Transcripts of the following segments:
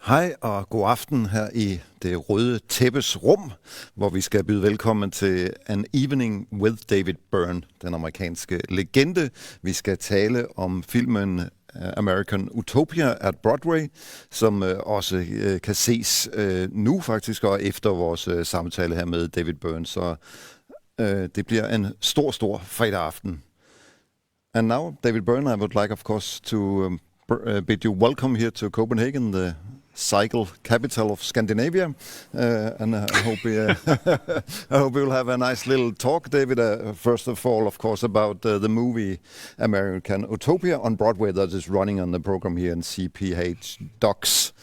Hej og god aften her i det røde tæppes rum, hvor vi skal byde velkommen til An Evening with David Byrne, den amerikanske legende. Vi skal tale om filmen American Utopia at Broadway, som også kan ses nu faktisk, og efter vores samtale her med David Byrne. Så det bliver en stor fredag aften. And now, David Byrne, I would like, of course, to bid you welcome here to Copenhagen, the cycle capital of Scandinavia, and I hope I hope we'll have a nice little talk, David. First of all, of course, about the movie American Utopia on Broadway that is running on the program here in CPH Docs.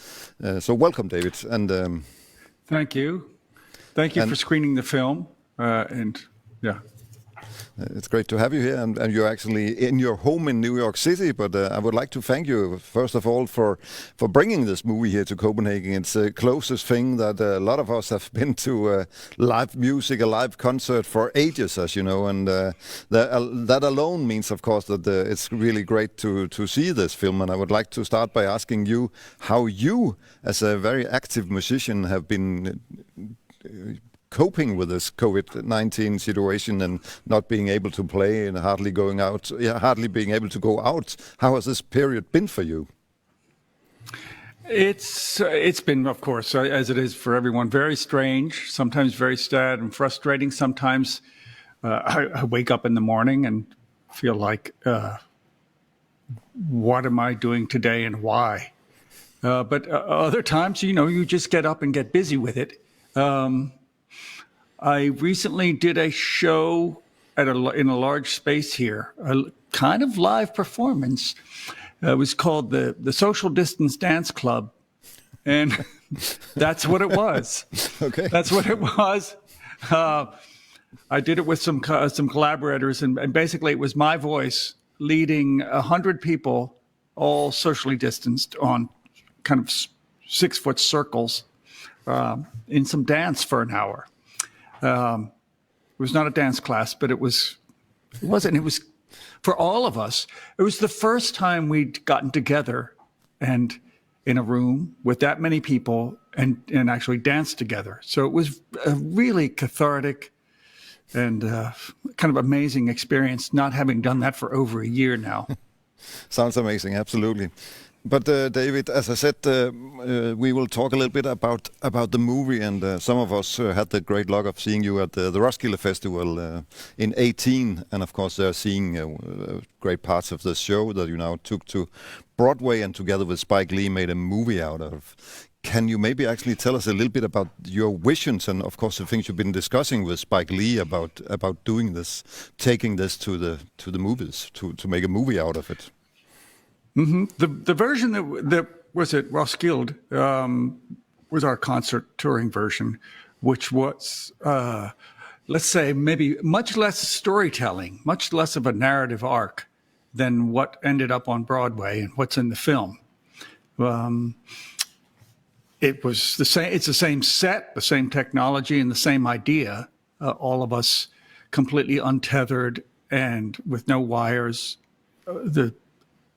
So welcome, David. And thank you for screening the film. It's great to have you here, and you're actually in your home in New York City, but I would like to thank you, first of all, for bringing this movie here to Copenhagen. It's the closest thing that a lot of us have been to live music, a live concert for ages, as you know, and that alone means, of course, that it's really great to see this film, and I would like to start by asking you how you, as a very active musician, have been coping with this COVID-19 situation and not being able to play and hardly being able to go out. How has this period been for you? It's been, of course, as it is for everyone, very strange, sometimes very sad and frustrating. Sometimes I wake up in the morning and feel like, what am I doing today and why? But other times, you just get up and get busy with it. I recently did a show in a large space here, a kind of live performance. It was called the Social Distance Dance Club, and that's what it was. Okay, that's what it was. I did it with some collaborators, and basically it was my voice leading 100 people, all socially distanced, on kind of 6-foot circles in some dance for an hour. It was not a dance class, but it was for all of us. It was the first time we'd gotten together and in a room with that many people and actually danced together. So it was a really cathartic and kind of amazing experience, not having done that for over a year now. Sounds amazing, absolutely. But David, as I said, we will talk a little bit about the movie, and some of us had the great luck of seeing you at the Roskilde Festival in 2018, and of course they're seeing great parts of the show that you now took to Broadway, and together with Spike Lee made a movie out of. Can you maybe actually tell us a little bit about your visions and, of course, the things you've been discussing with Spike Lee about doing this, taking this to the movies, to make a movie out of it? Mm-hmm. The version that was at Roskilde was our concert touring version, which was, let's say, maybe much less storytelling, much less of a narrative arc than what ended up on Broadway and what's in the film. It was the same. It's the same set, the same technology, and the same idea. All of us completely untethered and with no wires.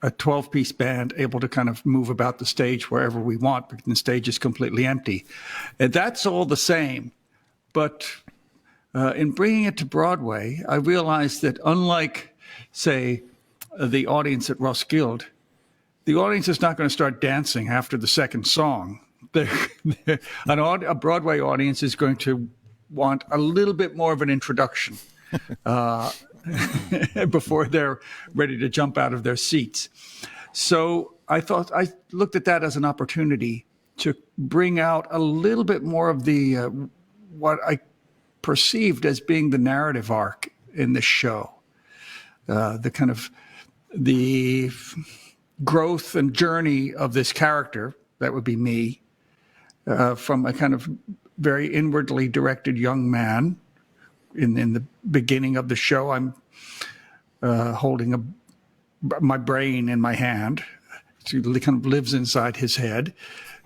A 12-piece band able to kind of move about the stage wherever we want, because the stage is completely empty. And that's all the same. But in bringing it to Broadway, I realized that unlike, say, the audience at Roskilde, the audience is not going to start dancing after the second song. A Broadway audience is going to want a little bit more of an introduction. Before they're ready to jump out of their seats. So I looked at that as an opportunity to bring out a little bit more of the what I perceived as being the narrative arc in this show. The growth and journey of this character, that would be me, from a kind of very inwardly directed young man. In the beginning of the show, I'm holding my brain in my hand. It kind of lives inside his head.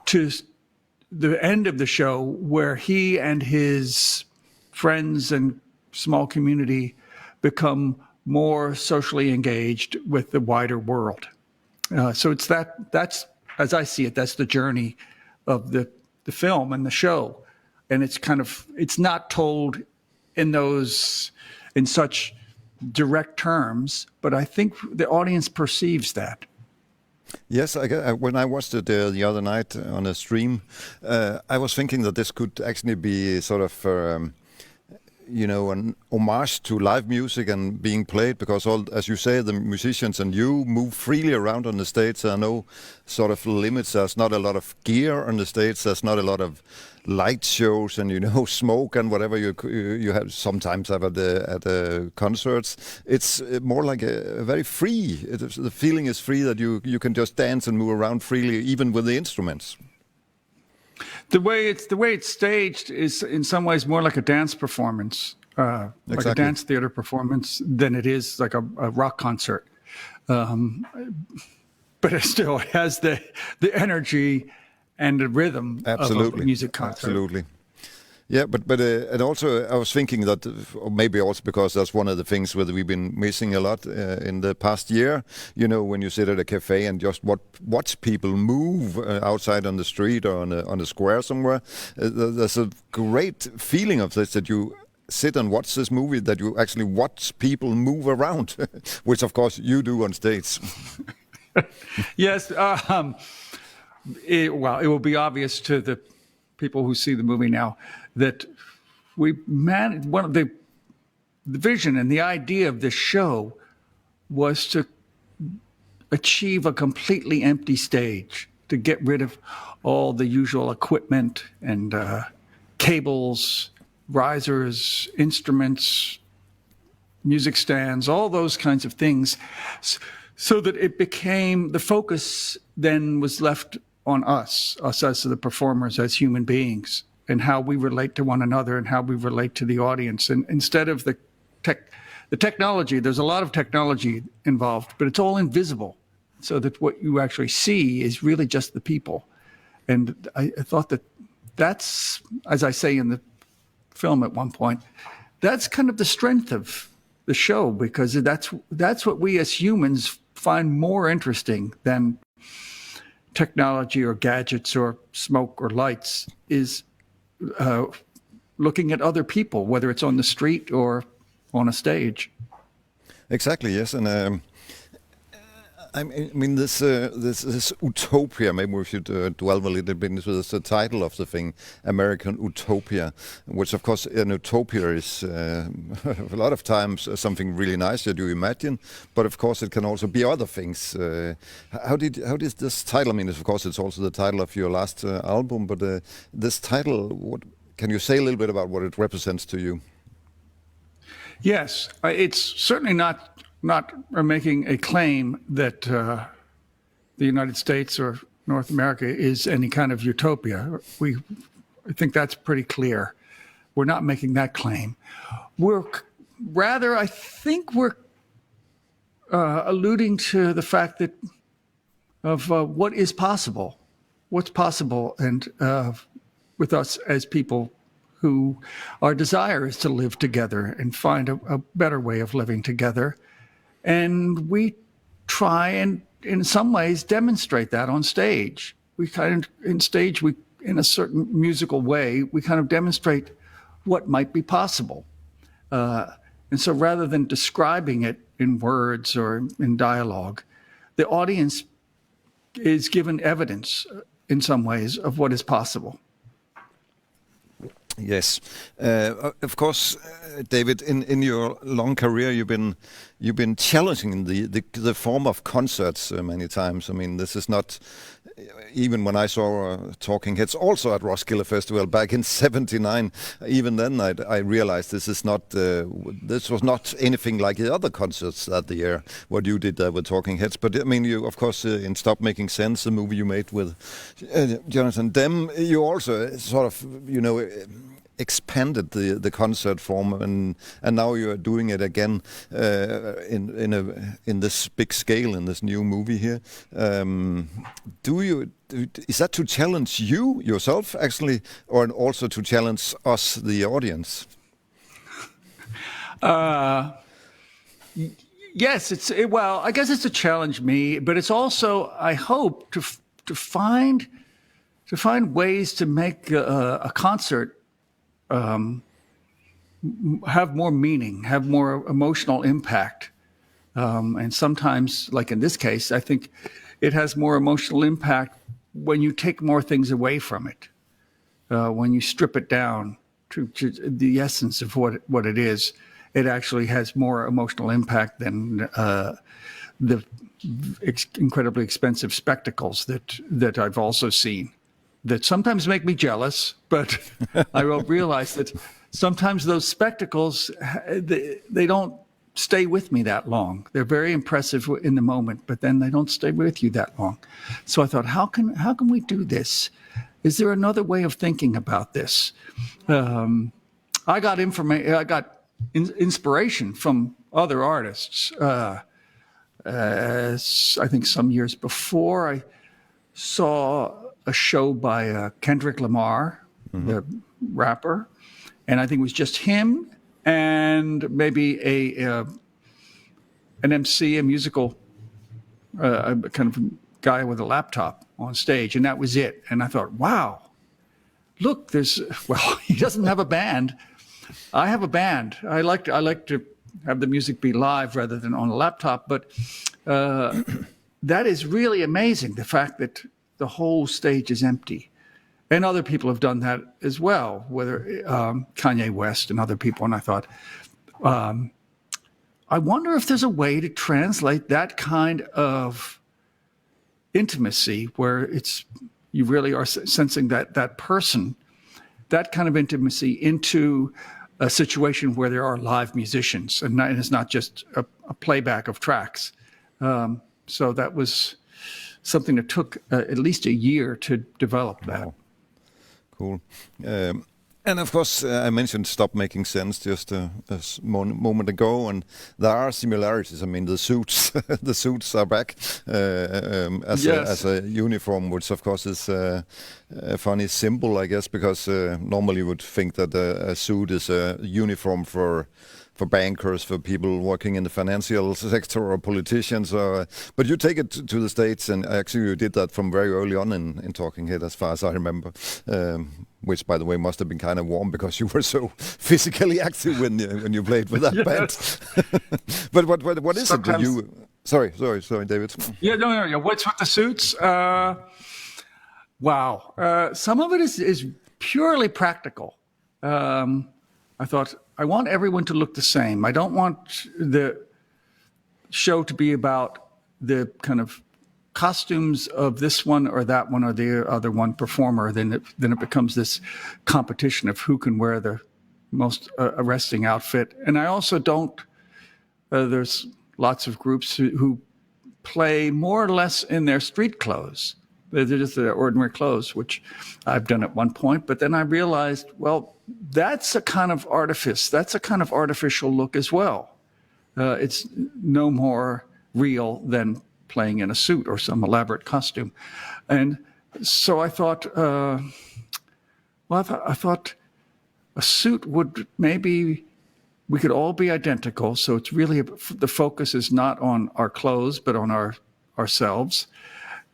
To the end of the show, where he and his friends and small community become more socially engaged with the wider world. So it's that's, as I see it, that's the journey of the film and the show. And it's not told in such direct terms, but I think the audience perceives that. Yes, when I watched it the other night on a stream, I was thinking that this could actually be sort of, an homage to live music and being played, because as you say, the musicians and you move freely around on the stage. There are no sort of limits. There's not a lot of gear on the stage. There's not a lot of light shows and smoke and whatever you have sometimes have at the concerts. It's more like a very free. The feeling is free that you can just dance and move around freely, even with the instruments. The way it's staged is in some ways more like a dance performance, like a dance theater performance, than it is like a rock concert. But it still has the energy and the rhythm of a music concert. Absolutely. Yeah, but and also I was thinking that, or maybe also because that's one of the things that we've been missing a lot in the past year. When you sit at a cafe and just watch people move outside on the street or on a square somewhere, there's a great feeling of this, that you sit and watch this movie, that you actually watch people move around, which of course you do on stage. Yes. It will be obvious to the people who see the movie now that one of the vision and the idea of this show was to achieve a completely empty stage, to get rid of all the usual equipment and cables, risers, instruments, music stands, all those kinds of things, so that it became the focus then was left on us as the performers, as human beings, and how we relate to one another and how we relate to the audience. And instead of the technology, there's a lot of technology involved, but it's all invisible, so that what you actually see is really just the people. And I thought that's, as I say in the film at one point, that's kind of the strength of the show, because that's what we as humans find more interesting than technology or gadgets or smoke or lights, is looking at other people, whether it's on the street or on a stage. Exactly, yes. And I mean, this utopia, maybe we should dwell a little bit into the title of the thing, American Utopia, which of course an utopia is a lot of times something really nice that you imagine, but of course it can also be other things. How did this title, I mean, of course it's also the title of your last album, but this title, what can you say a little bit about what it represents to you? Yes, it's certainly not making a claim that the United States or North America is any kind of utopia. I think that's pretty clear. We're not making that claim. I think we're alluding to the fact that of what is possible, what's possible, and with us as people who our desire is to live together and find a better way of living together. And we try and, in some ways, demonstrate that on stage. In a certain musical way, we kind of demonstrate what might be possible. And so rather than describing it in words or in dialogue, the audience is given evidence in some ways of what is possible. Yes, of course, David. In your long career, you've been challenging the form of concerts many times. I mean, this is not even when I saw Talking Heads also at Roskilde Festival back in '79. Even then, I realized this was not anything like the other concerts that the year what you did with Talking Heads. But I mean, you of course in Stop Making Sense, the movie you made with Jonathan Demme, you also sort of expanded the concert form, and now you are doing it again in this big scale in this new movie here. Is that to challenge you yourself actually, or also to challenge us, the audience? Yes, well, I guess it's to challenge me, but it's also, I hope, to to find ways to make a concert have more meaning, have more emotional impact. And sometimes, like in this case, I think it has more emotional impact when you take more things away from it, when you strip it down to the essence of what it is. It actually has more emotional impact than the incredibly expensive spectacles that I've also seen, that sometimes make me jealous. But I realize that sometimes those spectacles, they don't stay with me that long. They're very impressive in the moment, but then they don't stay with you that long. So I thought, how can we do this? Is there another way of thinking about this? I got inspiration from other artists. I think some years before, I saw a show by Kendrick Lamar, the rapper, and I think it was just him and maybe an MC, a musical kind of guy with a laptop on stage, and that was it. And I thought, wow, look, he doesn't have a band. I have a band. I like to have the music be live rather than on a laptop, but that is really amazing, the fact that the whole stage is empty. And other people have done that as well, whether Kanye West and other people. And I thought, I wonder if there's a way to translate that kind of intimacy where you really are sensing that person, that kind of intimacy, into a situation where there are live musicians and it's not just a playback of tracks. So that was something that took at least a year to develop that. Wow. Cool. And of course, I mentioned Stop Making Sense just a moment ago, and there are similarities. I mean, the suits, the suits are back as a uniform, which of course is a funny symbol, I guess, because normally you would think that a suit is a uniform for bankers, for people working in the financial sector, or politicians. But you take it to the States, and actually you did that from very early on in Talking Head, as far as I remember, which, by the way, must have been kind of warm because you were so physically active when you played with that band. But what is sometimes it that you... Sorry, David. Yeah, no. What's with the suits? Wow. Some of it is purely practical. I thought, I want everyone to look the same. I don't want the show to be about the kind of costumes of this one or that one or the other one performer. Then it becomes this competition of who can wear the most arresting outfit. And I also don't, there's lots of groups who play more or less in their street clothes. They're just their ordinary clothes, which I've done at one point. But then I realized, well, that's a kind of artifice. That's a kind of artificial look as well. It's no more real than playing in a suit or some elaborate costume. And so I thought, I thought a suit would maybe, we could all be identical. So it's really, the focus is not on our clothes, but on ourselves.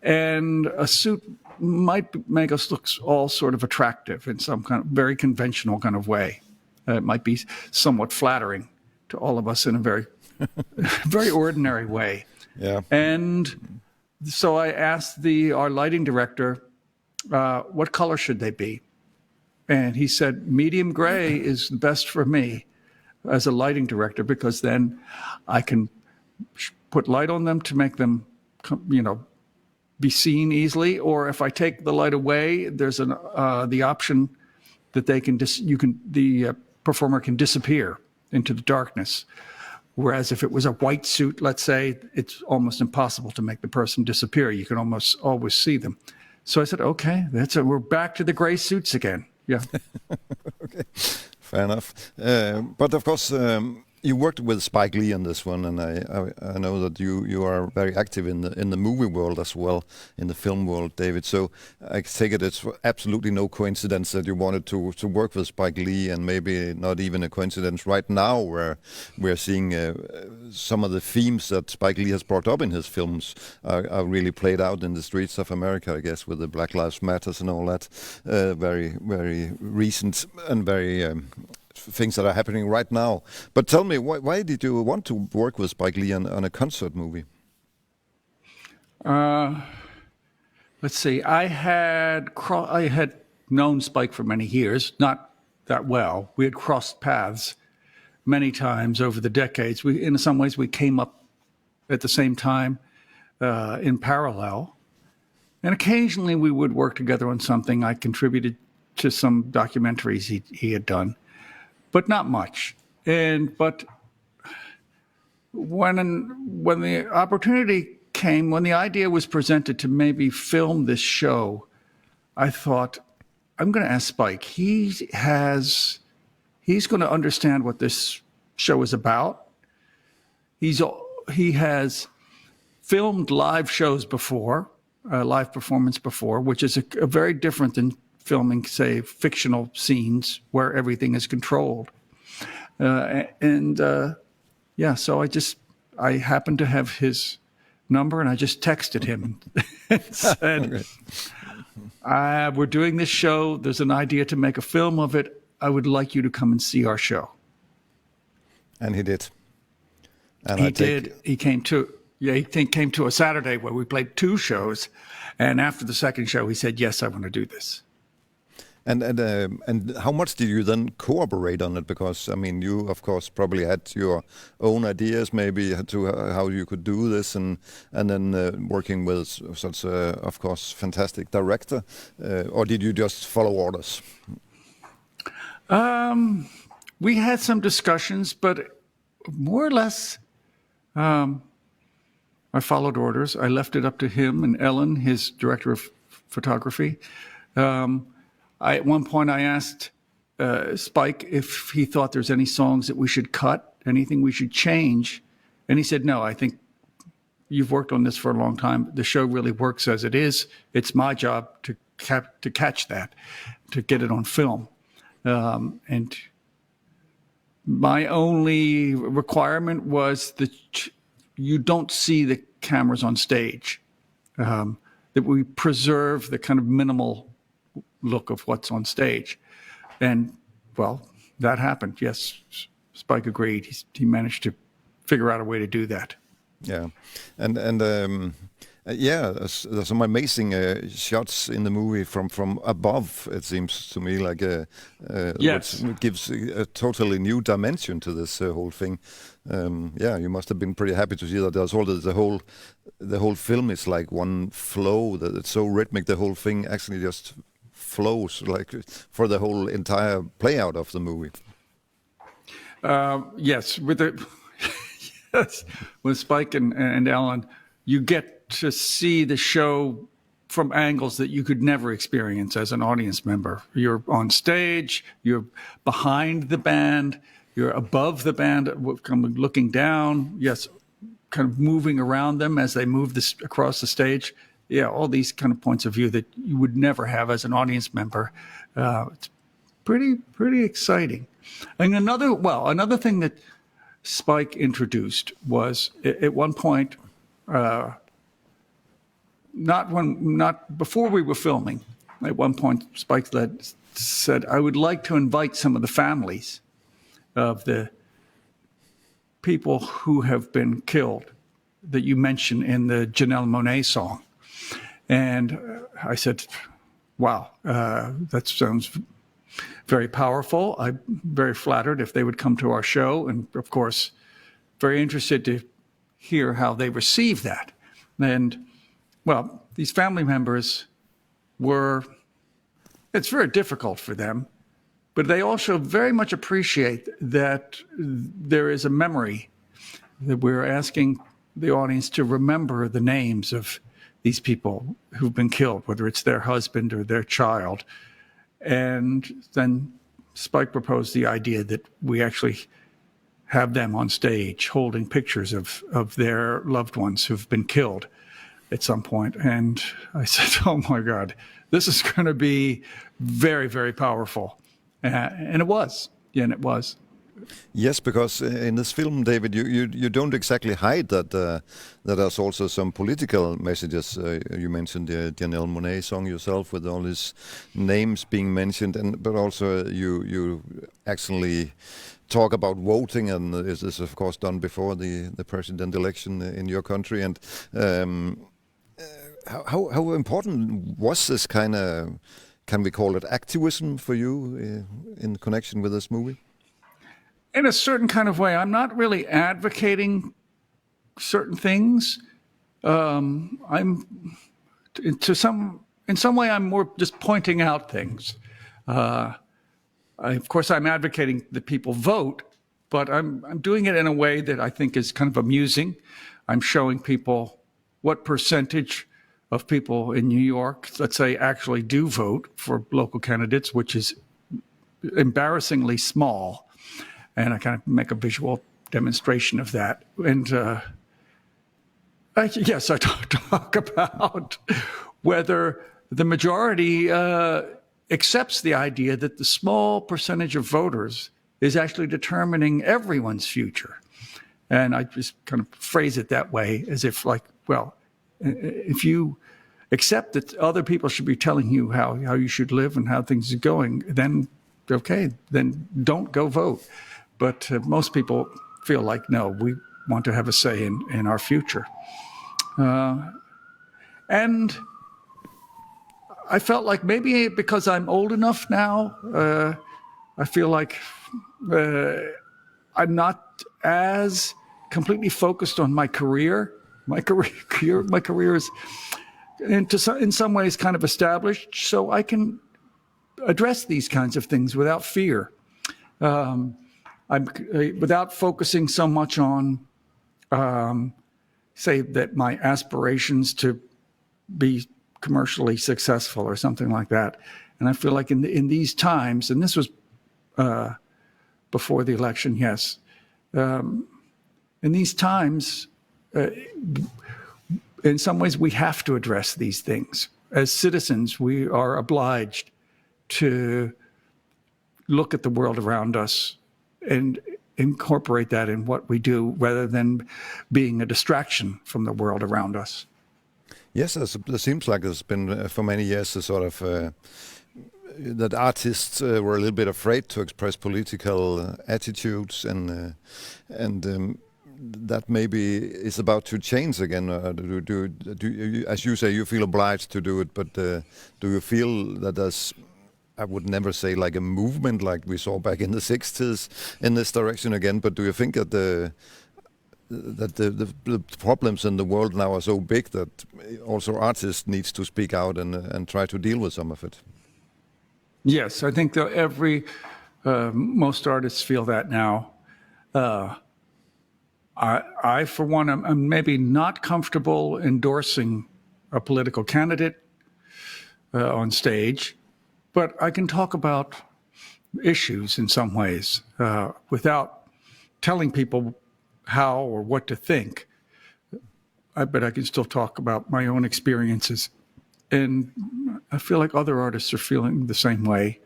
And a suit might make us look all sort of attractive in some kind of very conventional kind of way. It might be somewhat flattering to all of us in a very, very ordinary way. Yeah. And so I asked our lighting director, what color should they be? And he said, medium gray is the best for me as a lighting director, because then I can put light on them to make them, be seen easily. Or if I take the light away, there's the option that the performer can disappear into the darkness. Whereas if it was a white suit, let's say, it's almost impossible to make the person disappear. You can almost always see them. So I said, okay, we're back to the gray suits again. Yeah. Okay, fair enough. But of course, You worked with Spike Lee on this one, and I know that you are very active in the movie world as well, in the film world, David. So I take it it's absolutely no coincidence that you wanted to work with Spike Lee, and maybe not even a coincidence right now where we're seeing some of the themes that Spike Lee has brought up in his films are really played out in the streets of America, I guess, with the Black Lives Matters and all that. Very, very recent and very things that are happening right now. But tell me, why did you want to work with Spike Lee on a concert movie? Let's see. I had known Spike for many years, not that well. We had crossed paths many times over the decades. In some ways, we came up at the same time in parallel. And occasionally we would work together on something. I contributed to some documentaries he had done, but not much. But when the opportunity came, when the idea was presented to maybe film this show, I thought, I'm going to ask Spike. He's going to understand what this show is about. He has filmed live shows before, live performance before, which is a very different than filming, say, fictional scenes where everything is controlled. So I happened to have his number, and I just texted him and said, we're doing this show. There's an idea to make a film of it. I would like you to come and see our show. And he did. And he did. He came to a Saturday where we played 2 shows. And after the second show, he said, yes, I want to do this. And how much did you then cooperate on it? Because, I mean, you, of course, probably had your own ideas maybe to how you could do this, and then working with such a, of course, fantastic director. Or did you just follow orders? We had some discussions, but more or less, I followed orders. I left it up to him and Ellen, his director of photography. At one point, I asked Spike if he thought there's any songs that we should cut, anything we should change. And he said, no, I think you've worked on this for a long time. The show really works as it is. It's my job to catch that, to get it on film. And my only requirement was that you don't see the cameras on stage, that we preserve the kind of minimal look of what's on stage. And, well, that happened. Yes, Spike agreed. He managed to figure out a way to do that. Yeah. There's some amazing shots in the movie from above, it seems to me, like yes, which gives a totally new dimension to this whole thing. You must have been pretty happy to see that. There's all the whole film is like one flow, that it's so rhythmic. The whole thing actually just flows like for the whole entire play out of the movie. Yes, with Spike and Ellen, you get to see the show from angles that you could never experience as an audience member. You're on stage, you're behind the band, you're above the band, looking down, yes, kind of moving around them as they move across the stage. Yeah, all these kind of points of view that you would never have as an audience member. It's pretty exciting. And another thing that Spike introduced was at one point, not before we were filming. At one point, Spike said, "I would like to invite some of the families of the people who have been killed that you mentioned in the Janelle Monáe song." And I said, "Wow, that sounds very powerful. I'm very flattered if they would come to our show, and of course, very interested to hear how they receive that." And well, these family members it's very difficult for them, but they also very much appreciate that there is a memory, that we're asking the audience to remember the names of these people who've been killed, whether it's their husband or their child. And then Spike proposed the idea that we actually have them on stage holding pictures of their loved ones who've been killed at some point. And I said, oh my God, this is going to be very, very powerful. And it was. Yeah, and it was. Yes, because in this film, David, you don't exactly hide that that there's also some political messages. You mentioned the Janelle Monáe song yourself, with all these names being mentioned, but also you actually talk about voting, and this is of course done before the president election in your country. And how important was this kind of, can we call it activism for you in connection with this movie? In a certain kind of way. I'm not really advocating certain things. I'm in some way I'm more just pointing out things. Of course, I'm advocating that people vote, but I'm doing it in a way that I think is kind of amusing. I'm showing people what percentage of people in New York, let's say, actually do vote for local candidates, which is embarrassingly small. And I kind of make a visual demonstration of that. And I talk about whether the majority accepts the idea that the small percentage of voters is actually determining everyone's future. And I just kind of phrase it that way, as if like, well, if you accept that other people should be telling you how you should live and how things are going, then okay, then don't go vote. But most people feel like, no, we want to have a say in our future. And I felt like maybe because I'm old enough now, I feel like I'm not as completely focused on my career. My career is in some ways kind of established, so I can address these kinds of things without fear. Without focusing so much on, say, that my aspirations to be commercially successful or something like that. And I feel like in these times, and this was before the election, yes, in these times, in some ways, we have to address these things. As citizens, we are obliged to look at the world around us and incorporate that in what we do, rather than being a distraction from the world around us. Yes, it seems like there's been for many years a sort of that artists were a little bit afraid to express political attitudes, and that maybe is about to change again. Do you, as you say, you feel obliged to do it, but do you feel that there's, I would never say like a movement like we saw back in the 60s in this direction again, but do you think that the problems in the world now are so big that also artists needs to speak out and try to deal with some of it? Yes, I think that most artists feel that now. I, for one, I'm maybe not comfortable endorsing a political candidate on stage, but I can talk about issues in some ways without telling people how or what to think. But I can still talk about my own experiences. And I feel like other artists are feeling the same way.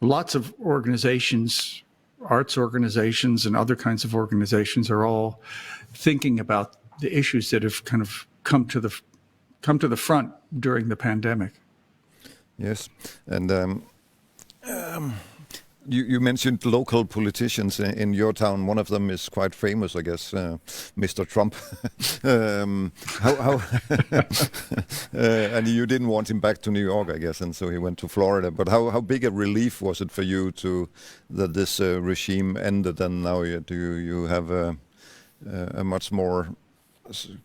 Lots of organizations, arts organizations and other kinds of organizations, are all thinking about the issues that have kind of come to the front during the pandemic. Yes, and you mentioned local politicians in your town. One of them is quite famous, I guess, Mr. Trump. And you didn't want him back to New York, I guess, and so he went to Florida. But how big a relief was it for you that this regime ended, and now you have a much more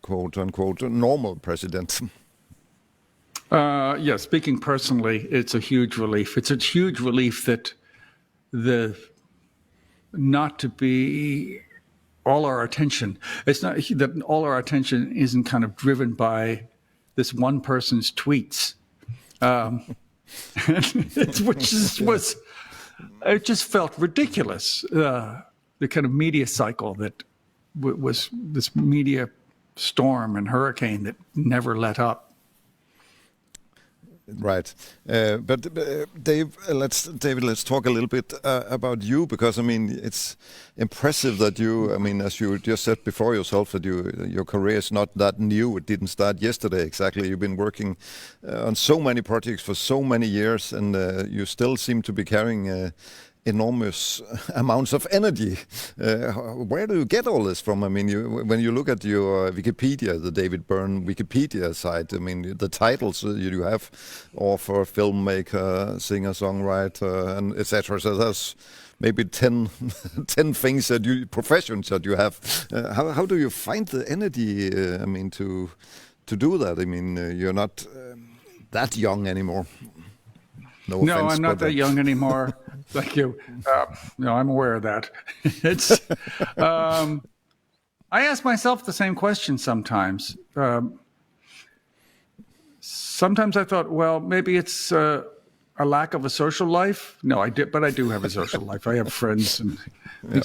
quote unquote normal president? Yeah, speaking personally, it's a huge relief. It's a huge relief that not to be all our attention. It's not that all our attention isn't kind of driven by this one person's tweets, it just felt ridiculous the kind of media cycle that was this media storm and hurricane that never let up. Right, but David, let's talk a little bit about you, because I mean it's impressive that you, I mean, as you just said before yourself, that your career is not that new. It didn't start yesterday exactly. You've been working on so many projects for so many years, and you still seem to be carrying enormous amounts of energy. Where do you get all this from? I mean, when you look at your Wikipedia, the David Byrne Wikipedia site, I mean, the titles you have, author, filmmaker, singer, songwriter, and etc. So there's maybe 10 things professions that you have. How do you find the energy? I mean, to do that? I mean, you're not that young anymore. No, offense, I'm not that young anymore. Thank you. No, I'm aware of that. It's. I ask myself the same question sometimes. Sometimes I thought, well, maybe it's a lack of a social life. No, but I do have a social life. I have friends, and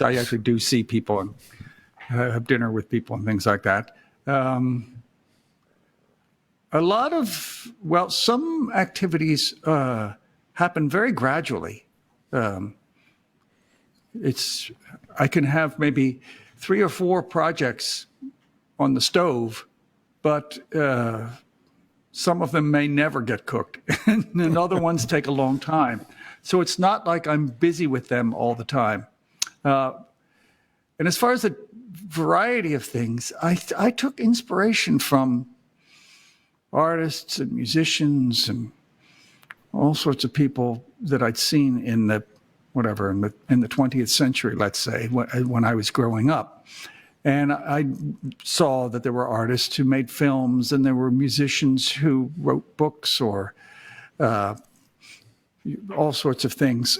I actually do see people and have dinner with people and things like that. A lot of, some activities happen very gradually. I can have maybe 3 or 4 projects on the stove, but some of them may never get cooked, and other ones take a long time. So it's not like I'm busy with them all the time. And as far as the variety of things, I took inspiration from artists and musicians and all sorts of people that I'd seen in the 20th century, let's say, when I was growing up. And I saw that there were artists who made films, and there were musicians who wrote books, or all sorts of things.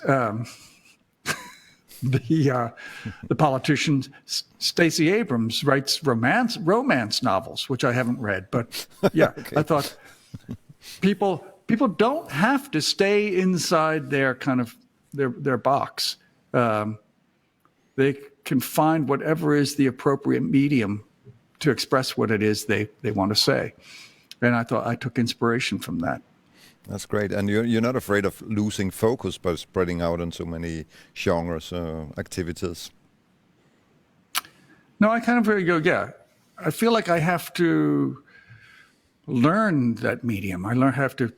The politician Stacey Abrams writes romance novels, which I haven't read, but yeah, okay. I thought people don't have to stay inside their kind of their box. They can find whatever is the appropriate medium to express what it is they want to say. And I thought I took inspiration from that. That's great. And you're not afraid of losing focus by spreading out on so many genres, activities? No, I kind of go, yeah. I feel like I have to learn that medium. I have to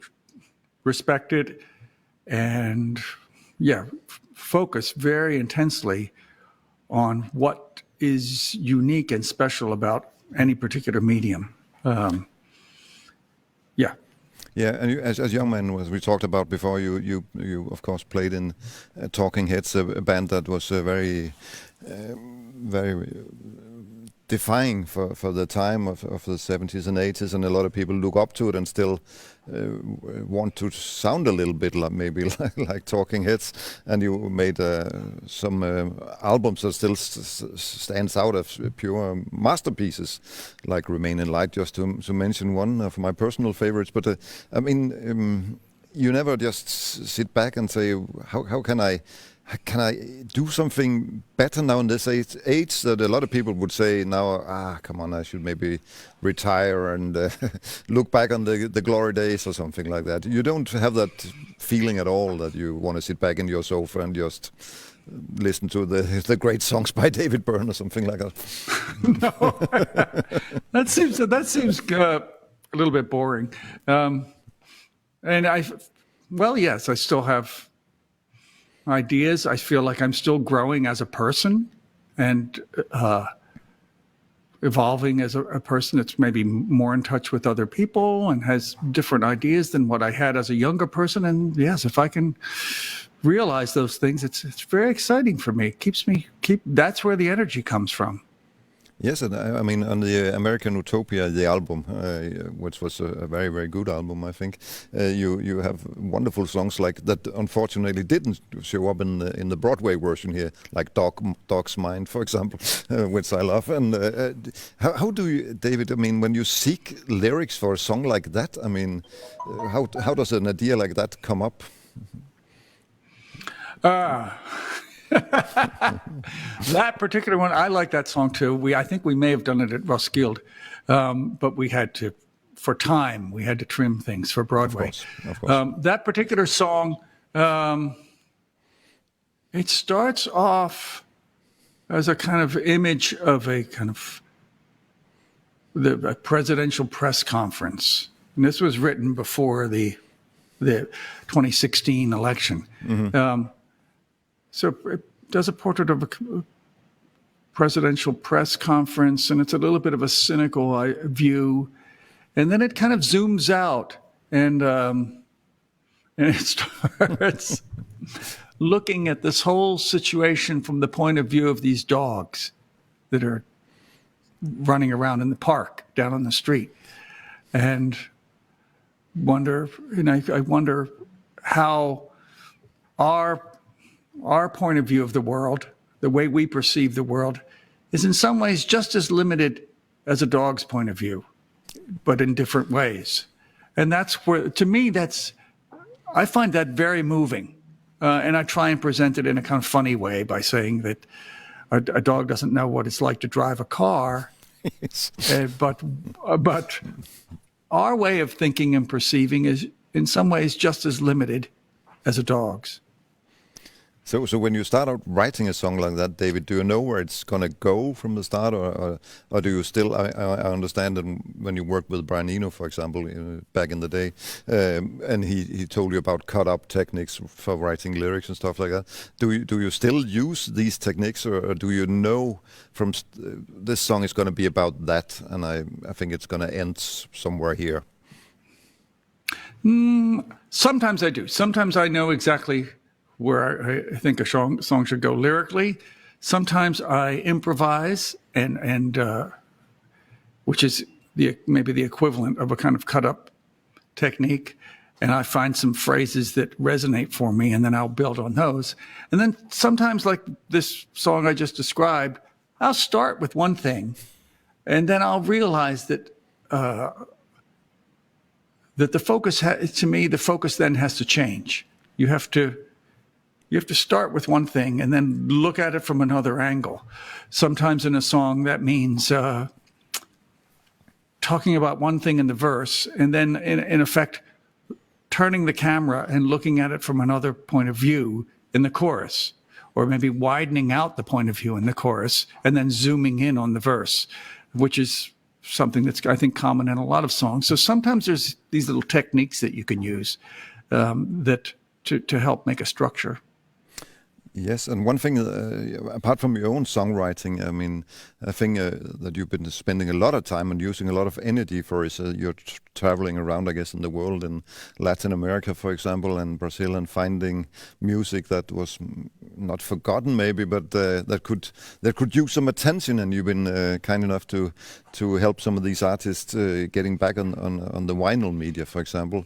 respect it and, focus very intensely on what is unique and special about any particular medium. Yeah, and you, as young man, as we talked about before, you of course played in Talking Heads, a band that was very defying for the time of the 70s and 80s, and a lot of people look up to it and still want to sound a little bit like Talking Heads. And you made some albums that still stands out as pure masterpieces, like Remain in Light, just to mention one of my personal favorites. But I mean, you never just sit back and say, how can I do something better now in this age that a lot of people would say now, come on, I should maybe retire and look back on the glory days or something like that. You don't have that feeling at all that you want to sit back in your sofa and just listen to the great songs by David Byrne or something like that. No, that seems a little bit boring. And yes, I still have ideas. I feel like I'm still growing as a person and evolving as a person that's maybe more in touch with other people and has different ideas than what I had as a younger person. And yes, if I can realize those things, it's very exciting for me. That's where the energy comes from. Yes, and I mean, on the American Utopia, the album, which was a very, very good album, I think, you have wonderful songs like that. Unfortunately, didn't show up in the Broadway version here, like Dog's Mind, for example, which I love. And how do you, David? I mean, when you seek lyrics for a song like that, I mean, how does an idea like that come up? That particular one, I like that song too. I think we may have done it at Roskilde, but we had to, for time, we had to trim things for Broadway. Of course. That particular song, it starts off as a kind of image of a kind of a presidential press conference. And this was written before the 2016 election. So it does a portrait of a presidential press conference, and it's a little bit of a cynical view. And then it kind of zooms out, and it starts looking at this whole situation from the point of view of these dogs that are running around in the park down on the street, and I wonder how our point of view of the world, the way we perceive the world, is in some ways just as limited as a dog's point of view, but in different ways. And that's where, to me, I find that very moving. And I try and present it in a kind of funny way by saying that a dog doesn't know what it's like to drive a car, but our way of thinking and perceiving is in some ways just as limited as a dog's. So when you start out writing a song like that, David, do you know where it's going to go from the start, or do you still? I understand that when you worked with Brian Eno, for example, back in the day, and he told you about cut-up techniques for writing lyrics and stuff like that. Do you still use these techniques, or do you know from this song is going to be about that, and I think it's going to end somewhere here? Sometimes I do. Sometimes I know exactly where I think a song should go lyrically. Sometimes I improvise, and which is maybe the equivalent of a kind of cut-up technique, and I find some phrases that resonate for me, and then I'll build on those. And then sometimes, like this song I just described, I'll start with one thing, and then I'll realize that that the focus, to me, the focus then has to change. You have to start with one thing and then look at it from another angle. Sometimes in a song that means talking about one thing in the verse and then in effect turning the camera and looking at it from another point of view in the chorus, or maybe widening out the point of view in the chorus and then zooming in on the verse, which is something that's, I think, common in a lot of songs. So sometimes there's these little techniques that you can use that to help make a structure. Yes, and one thing, apart from your own songwriting, I mean, a thing that you've been spending a lot of time and using a lot of energy for is you're traveling around, I guess, in the world, in Latin America, for example, and Brazil, and finding music that was not forgotten, maybe, but that could use some attention. And you've been kind enough to help some of these artists getting back on the vinyl media, for example.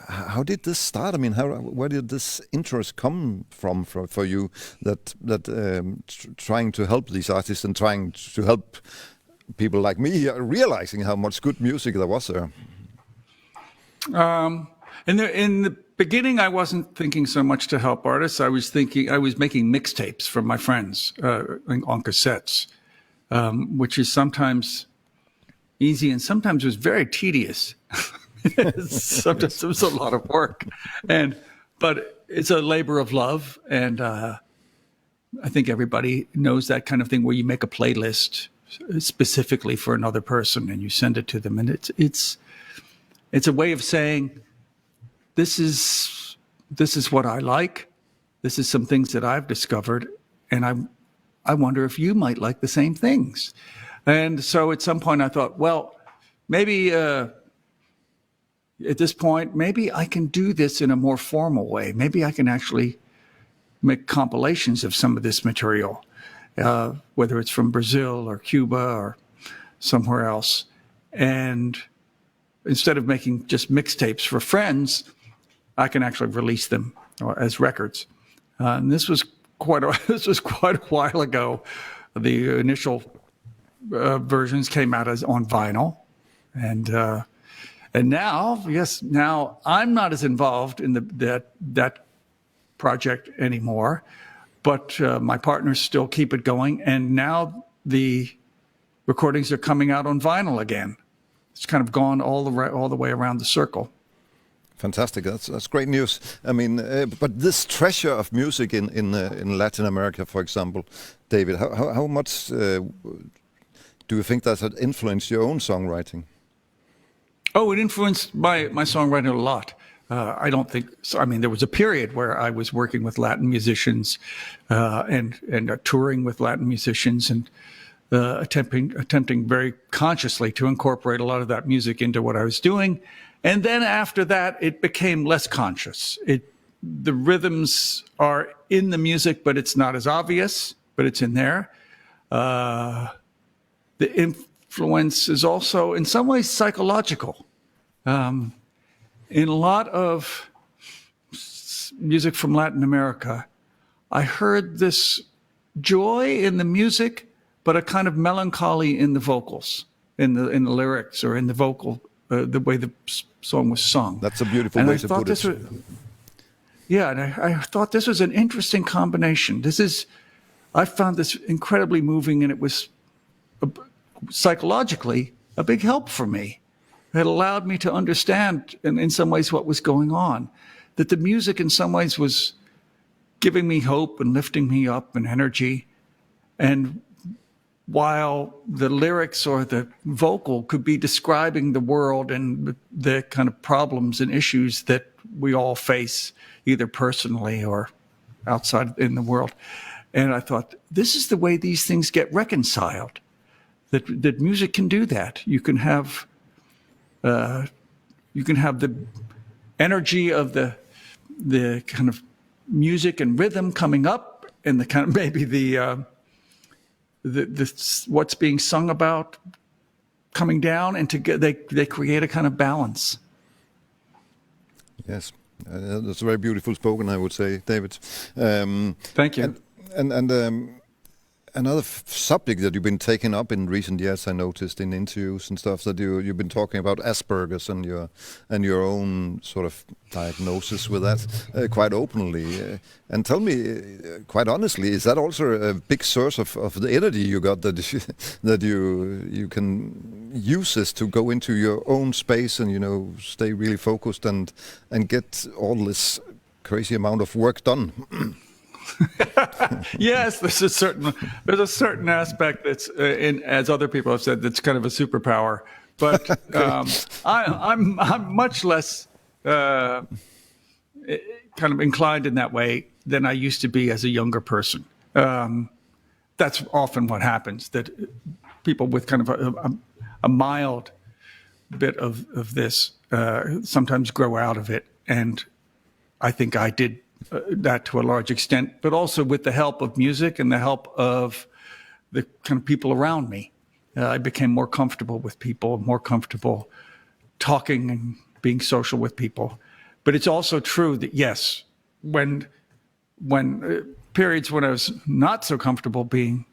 How did this start? I mean, where did this interest come from for you? That trying to help these artists and trying to help people like me realizing how much good music there was there. In the beginning, I wasn't thinking so much to help artists. I was making mixtapes for my friends on cassettes, which is sometimes easy and sometimes was very tedious. Sometimes it was a lot of work, but it's a labor of love, and I think everybody knows that kind of thing where you make a playlist specifically for another person and you send it to them, and it's a way of saying, this is what I like. This is some things that I've discovered, and I wonder if you might like the same things. And so at some point I thought, well, maybe at this point, maybe I can do this in a more formal way. Maybe I can actually make compilations of some of this material, whether it's from Brazil or Cuba or somewhere else. And instead of making just mixtapes for friends, I can actually release them as records. And this was quite a while ago. The initial versions came out on vinyl, and now I'm not as involved in that project anymore. but my partners still keep it going. And now the recordings are coming out on vinyl again. It's kind of gone all the way around the circle. Fantastic. That's great news. I mean, but this treasure of music in Latin America, for example, David, how much do you think that had influenced your own songwriting? Oh, it influenced my songwriting a lot. I don't think so. I mean, there was a period where I was working with Latin musicians and touring with Latin musicians and attempting very consciously to incorporate a lot of that music into what I was doing. And then after that, it became less conscious. The rhythms are in the music, but it's not as obvious, but it's in there. The influence is also, in some ways, psychological. In a lot of music from Latin America, I heard this joy in the music, but a kind of melancholy in the vocals, in the lyrics, or in the vocal, the way the song was sung. That's a beautiful way to put it. And I thought this was an interesting combination. I found this incredibly moving, and it was psychologically a big help for me. It allowed me to understand, in some ways, what was going on. That the music, in some ways, was giving me hope and lifting me up and energy. And while the lyrics or the vocal could be describing the world and the kind of problems and issues that we all face, either personally or outside in the world. And I thought, this is the way these things get reconciled. That music can do that. You can have the energy of the kind of music and rhythm coming up, and the kind of maybe the what's being sung about coming down, and they create a kind of balance. Yes, that's very beautiful spoken, I would say, David. Thank you. And another subject that you've been taking up in recent years, I noticed in interviews and stuff, that you've been talking about Asperger's and your own sort of diagnosis with that quite openly. And tell me, quite honestly, is that also a big source of the energy you got that you can use this to go into your own space and stay really focused and get all this crazy amount of work done? Yes, there's a certain aspect that's as other people have said, that's kind of a superpower. But I'm much less kind of inclined in that way than I used to be as a younger person. That's often what happens, that people with kind of a mild bit of this sometimes grow out of it, and I think I did that to a large extent, but also with the help of music and the help of the kind of people around me. I became more comfortable with people, more comfortable talking and being social with people. But it's also true that, yes, when periods when I was not so comfortable being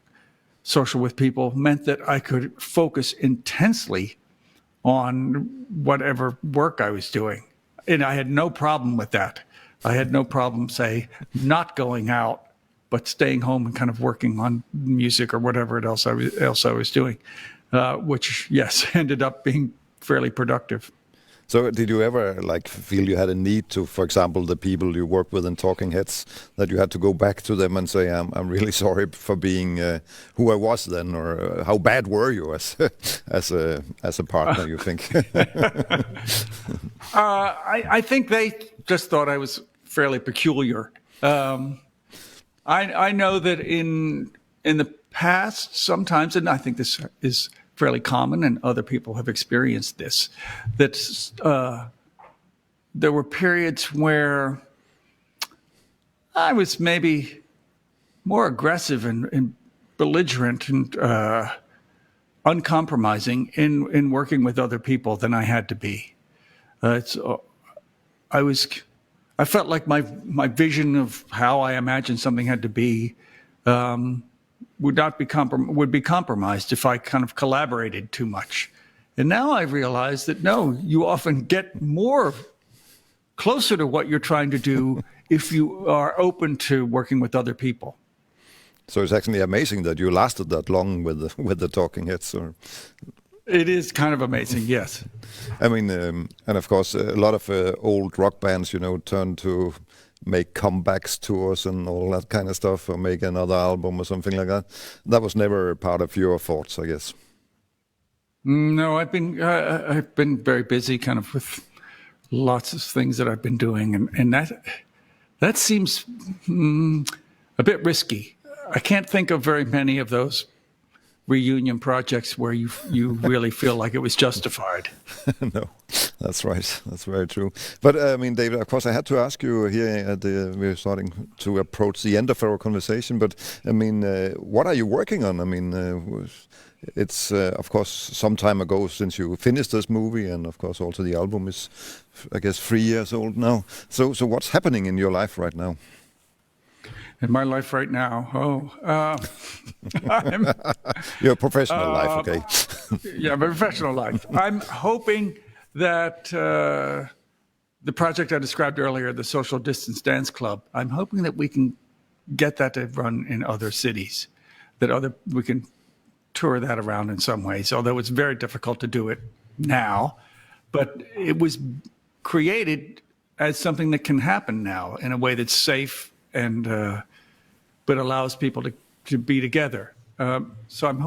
social with people meant that I could focus intensely on whatever work I was doing. And I had no problem with that. I had no problem, say, not going out, but staying home and kind of working on music or whatever else I was doing, which, yes, ended up being fairly productive. So did you ever feel you had a need to, for example, the people you work with in Talking Heads, that you had to go back to them and say, I'm really sorry for being who I was then, or how bad were you as a partner, you think? I think they just thought I was fairly peculiar. I know that in the past, sometimes, and I think this is fairly common, and other people have experienced this, that there were periods where I was maybe more aggressive and belligerent and uncompromising in working with other people than I had to be. I felt like my vision of how I imagined something had to be would be compromised if I kind of collaborated too much. And now I realize that no, you often get more closer to what you're trying to do if you are open to working with other people. So it's actually amazing that you lasted that long with the Talking Heads. Or it is kind of amazing, yes. I mean, and of course, a lot of old rock bands, turn to make comebacks tours and all that kind of stuff, or make another album or something like that. That was never part of your thoughts, I guess. No, I've been very busy, kind of with lots of things that I've been doing, and that seems a bit risky. I can't think of very many of those reunion projects where you really feel like it was justified. No, that's right. That's very true. But I mean, David, of course, I had to ask you here we're starting to approach the end of our conversation. But I mean, what are you working on? I mean, it's of course some time ago since you finished this movie, and of course also the album is, I guess, 3 years old now. So what's happening in your life right now? In my life right now, your professional life, okay? Yeah, my professional life. I'm hoping that the project I described earlier, the Social Distance Dance Club, I'm hoping that we can get that to run in other cities, we can tour that around in some ways, although it's very difficult to do it now. But it was created as something that can happen now in a way that's safe and but allows people to be together. So I'm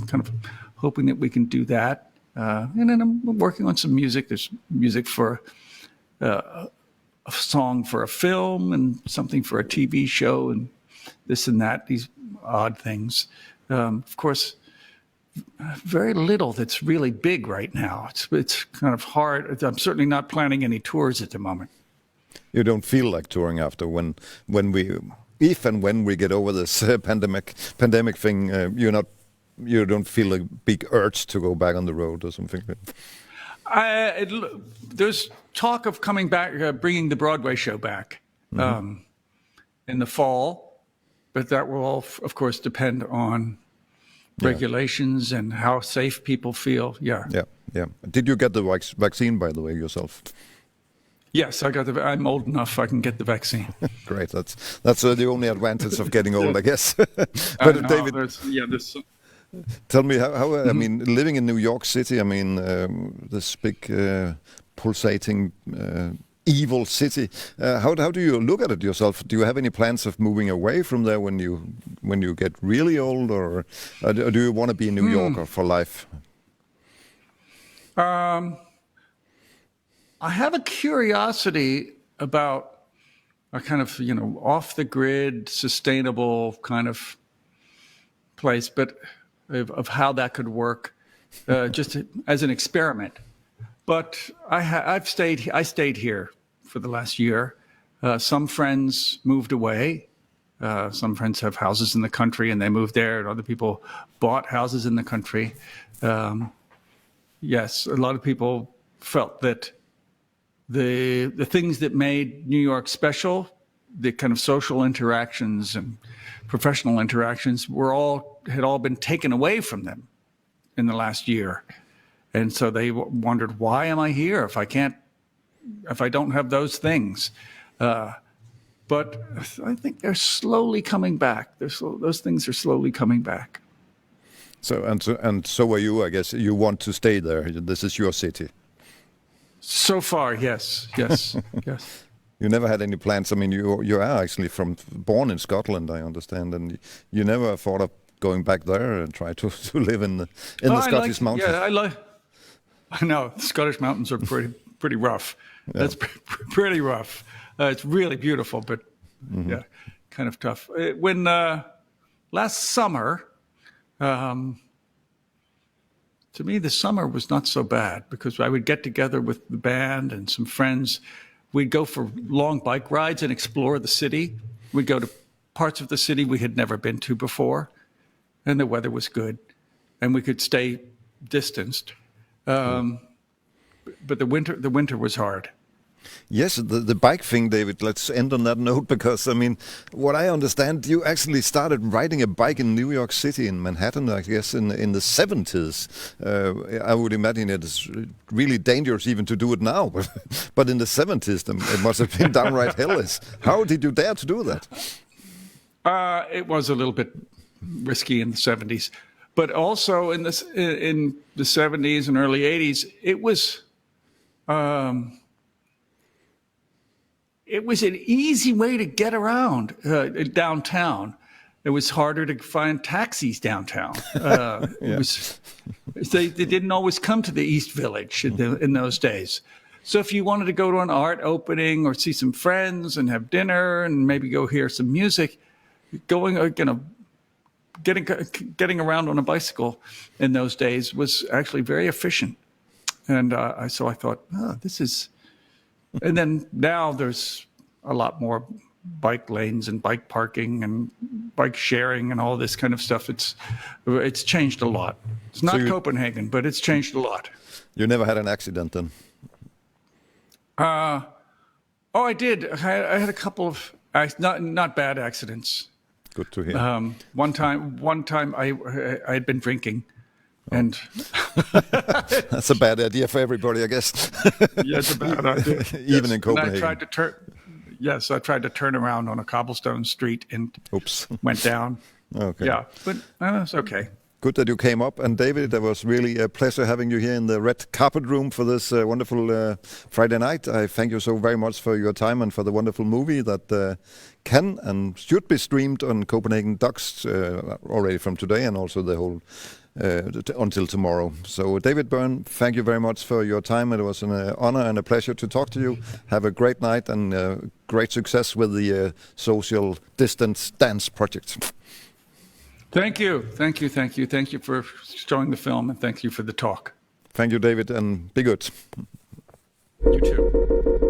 kind of hoping that we can do that. And then I'm working on some music. There's music for a song for a film and something for a TV show and this and that, these odd things. Of course, very little that's really big right now. It's kind of hard. I'm certainly not planning any tours at the moment. You don't feel like touring after when we get over this pandemic thing. You don't feel a big urge to go back on the road or something. There's talk of coming back, bringing the Broadway show back in the fall, but that will all, of course, depend on regulations and how safe people feel. Yeah. Did you get the vaccine, by the way, yourself? Yes, I'm old enough I can get the vaccine. Great, that's the only advantage of getting old, I guess. But David, tell me how I mean, living in New York City, I mean, this big pulsating evil city. How do you look at it yourself? Do you have any plans of moving away from there when you get really old, or do you want to be in New York for life? I have a curiosity about a kind of, off the grid, sustainable kind of place, but of how that could work, just as an experiment. But I stayed here for the last year. Some friends moved away. Some friends have houses in the country and they moved there, and other people bought houses in the country. Yes, a lot of people felt that the things that made New York special, the kind of social interactions and professional interactions, had all been taken away from them in the last year. And so they wondered, why am I here if I don't have those things? But I think they're slowly coming back. Those things are slowly coming back. So are you, I guess. You want to stay there. This is your city. So far, yes. Yes. You never had any plans. I mean, you are actually born in Scotland, I understand, and you never thought of going back there and try to live in the Scottish mountains. Yeah, I know the Scottish mountains are pretty rough. Yeah. That's pretty rough. It's really beautiful, but kind of tough. When last summer, to me, the summer was not so bad because I would get together with the band and some friends. We'd go for long bike rides and explore the city. We'd go to parts of the city we had never been to before, and the weather was good, and we could stay distanced. But the winter was hard. Yes, the bike thing, David, let's end on that note, because, I mean, what I understand, you actually started riding a bike in New York City, in Manhattan, I guess, in the 70s. I would imagine it's really dangerous even to do it now, but in the 70s, it must have been downright hellish. How did you dare to do that? It was a little bit risky in the 70s, but also in the 70s and early 80s, it was an easy way to get around downtown. It was harder to find taxis downtown. They didn't always come to the East Village in those days. So if you wanted to go to an art opening or see some friends and have dinner and maybe go hear some music, getting around on a bicycle in those days was actually very efficient. And so I thought, this is. And then now there's a lot more bike lanes and bike parking and bike sharing and all this kind of stuff. It's changed a lot. It's not Copenhagen, but it's changed a lot. You never had an accident then? I did. I had a couple of not bad accidents. Good to hear. One time I had been drinking. And that's a bad idea for everybody, I guess. Yeah, it's a bad idea. Even in Copenhagen. And I tried to turn around on a cobblestone street and went down. Okay. Yeah, but it's okay. Good that you came up. And David, it was really a pleasure having you here in the red carpet room for this wonderful Friday night. I thank you so very much for your time and for the wonderful movie that can and should be streamed on Copenhagen Docs already from today, and also the whole until tomorrow. So David Byrne, thank you very much for your time. It was an honor and a pleasure to talk to you. Have a great night and great success with the social distance dance project. Thank you for showing the film, and thank you for the talk. Thank you, David, and be good. You too.